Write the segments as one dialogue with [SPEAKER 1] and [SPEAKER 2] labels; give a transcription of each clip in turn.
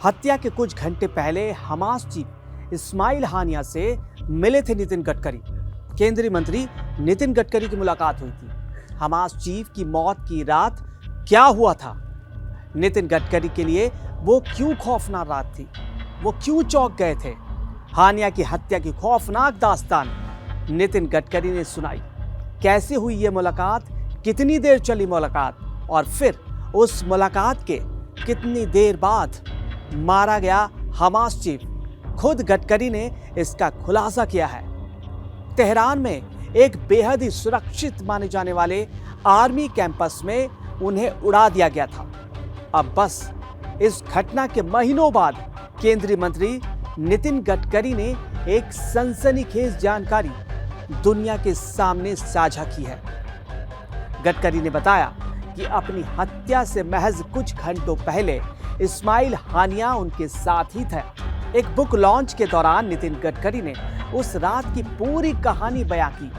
[SPEAKER 1] हत्या के कुछ घंटे पहले हमास चीफ इस्माइल हानिया से मिले थे नितिन गडकरी। केंद्रीय मंत्री नितिन गडकरी की मुलाकात हुई थी। हमास चीफ की मौत की रात क्या हुआ था? नितिन गडकरी के लिए वो क्यों खौफनाक रात थी? वो क्यों चौंक गए थे? हानिया की हत्या की खौफनाक दास्तान नितिन गडकरी ने सुनाई। कैसे हुई ये मुलाकात? कितनी देर चली मुलाकात? और फिर उस मुलाकात के कितनी देर बाद मारा गया हमास चीफ? खुद गडकरी ने इसका खुलासा किया है। तेहरान में एक बेहद ही सुरक्षित माने जाने वाले आर्मी कैंपस में उन्हें उड़ा दिया गया था। अब बस इस घटना के महीनों बाद केंद्रीय मंत्री नितिन गडकरी ने एक सनसनीखेज जानकारी दुनिया के सामने साझा की है। गडकरी ने बताया कि अपनी हत्या से महज कुछ घंटों पहले इस्माइल हानिया उनके साथ ही थे। एक बुक लॉन्च के दौरान नितिन गडकरी ने उस रात की पूरी कहानी बयां की,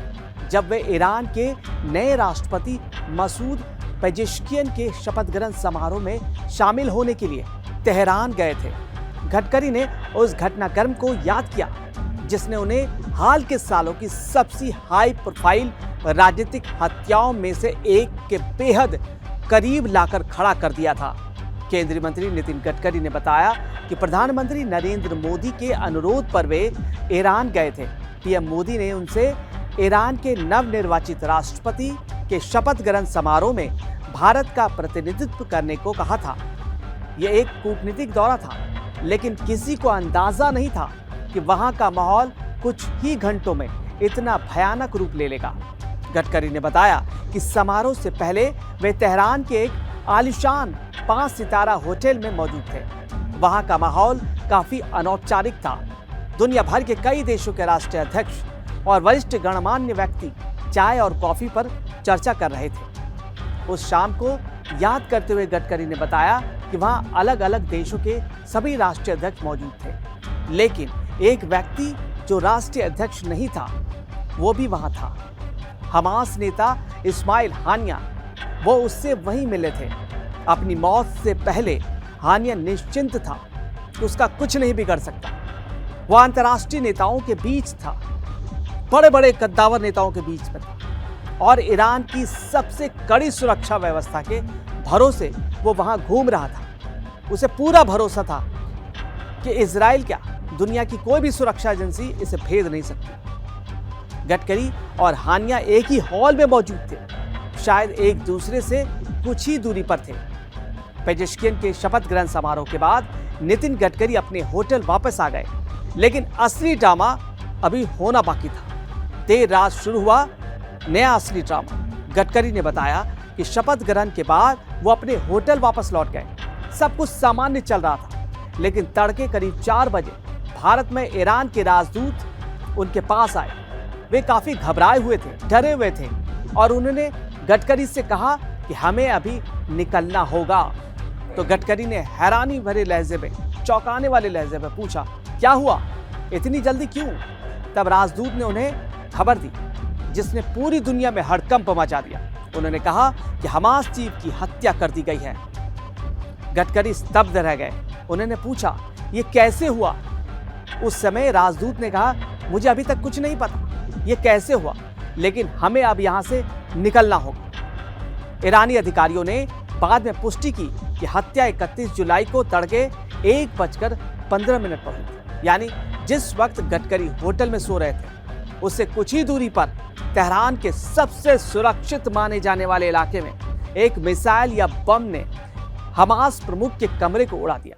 [SPEAKER 1] जब वे ईरान के नए राष्ट्रपति मसूद पेजेश्कियन के शपथ ग्रहण समारोह में शामिल होने के लिए तेहरान गए थे। गडकरी ने उस घटनाक्रम को याद किया जिसने उन्हें हाल के सालों की सबसे हाई प्रोफाइल राजनीतिक हत्याओं में से एक के बेहद करीब लाकर खड़ा कर दिया था। केंद्रीय मंत्री नितिन गडकरी ने बताया कि प्रधानमंत्री नरेंद्र मोदी के अनुरोध पर वे ईरान गए थे। पीएम मोदी ने उनसे ईरान के नवनिर्वाचित राष्ट्रपति के शपथ ग्रहण समारोह में भारत का प्रतिनिधित्व करने को कहा था। यह एक कूटनीतिक दौरा था, लेकिन किसी को अंदाजा नहीं था कि वहां का माहौल कुछ ही घंटों में इतना भयानक रूप ले लेगा। गडकरी ने बताया कि समारोह से पहले वे तेहरान के एक आलीशान 5 सितारा होटल में मौजूद थे। वहां का माहौल काफी अनौपचारिक था। दुनिया भर के कई देशों के राष्ट्रीय अध्यक्ष और वरिष्ठ गणमान्य व्यक्ति चाय और कॉफी पर चर्चा कर रहे थे। उस शाम को याद करते हुए गडकरी ने बताया कि वहां अलग अलग देशों के सभी राष्ट्रीय अध्यक्ष मौजूद थे, लेकिन एक व्यक्ति जो राष्ट्रीय अध्यक्ष नहीं था वो भी वहां था। हमास नेता इस्माइल हानिया, वो उससे वहीं मिले थे। अपनी मौत से पहले हानिया निश्चिंत था कि उसका कुछ नहीं बिगड़ सकता। वो अंतर्राष्ट्रीय नेताओं के बीच था, बड़े बड़े कद्दावर नेताओं के बीच में था, और ईरान की सबसे कड़ी सुरक्षा व्यवस्था के भरोसे वो वहां घूम रहा था। उसे पूरा भरोसा था कि इजराइल क्या, दुनिया की कोई भी सुरक्षा एजेंसी इसे भेद नहीं सकती। गडकरी और हानिया एक ही हॉल में मौजूद थे, शायद एक दूसरे से कुछ ही दूरी पर थे। पेजेश्कियन के शपथ ग्रहण समारोह के बाद नितिन गडकरी अपने होटल वापस आ गए, लेकिन असली ड्रामा अभी होना बाकी था। देर रात शुरू हुआ नया असली ड्रामा। गडकरी ने बताया कि शपथ ग्रहण के बाद वो अपने होटल वापस लौट गए। सब कुछ सामान्य चल रहा था, लेकिन तड़के करीब 4 बजे भारत में ईरान के राजदूत उनके पास आए। वे काफी घबराए हुए थे, डरे हुए थे, और उन्होंने गडकरी से कहा कि हमें अभी निकलना होगा। तो गडकरी ने हैरानी भरे लहजे में, चौंकाने वाले लहजे में पूछा, क्या हुआ, इतनी जल्दी क्यों? तब राजदूत ने उन्हें खबर दी जिसने पूरी दुनिया में हड़कंप मचा दिया। उन्होंने कहा कि हमास चीफ की हत्या कर दी गई है। गडकरी स्तब्ध रह गए। उन्होंने पूछा, ये कैसे हुआ? उस समय राजदूत ने कहा, मुझे अभी तक कुछ नहीं पता ये कैसे हुआ, लेकिन हमें अब यहां से निकलना होगा। ईरानी अधिकारियों ने बाद में पुष्टि की कि हत्या 31 जुलाई को तड़के 1:15 पर हुई, यानी जिस वक्त गडकरी होटल में सो रहे थे उससे कुछ ही दूरी पर तेहरान के सबसे सुरक्षित माने जाने वाले इलाके में एक मिसाइल या बम ने हमास प्रमुख के कमरे को उड़ा दिया।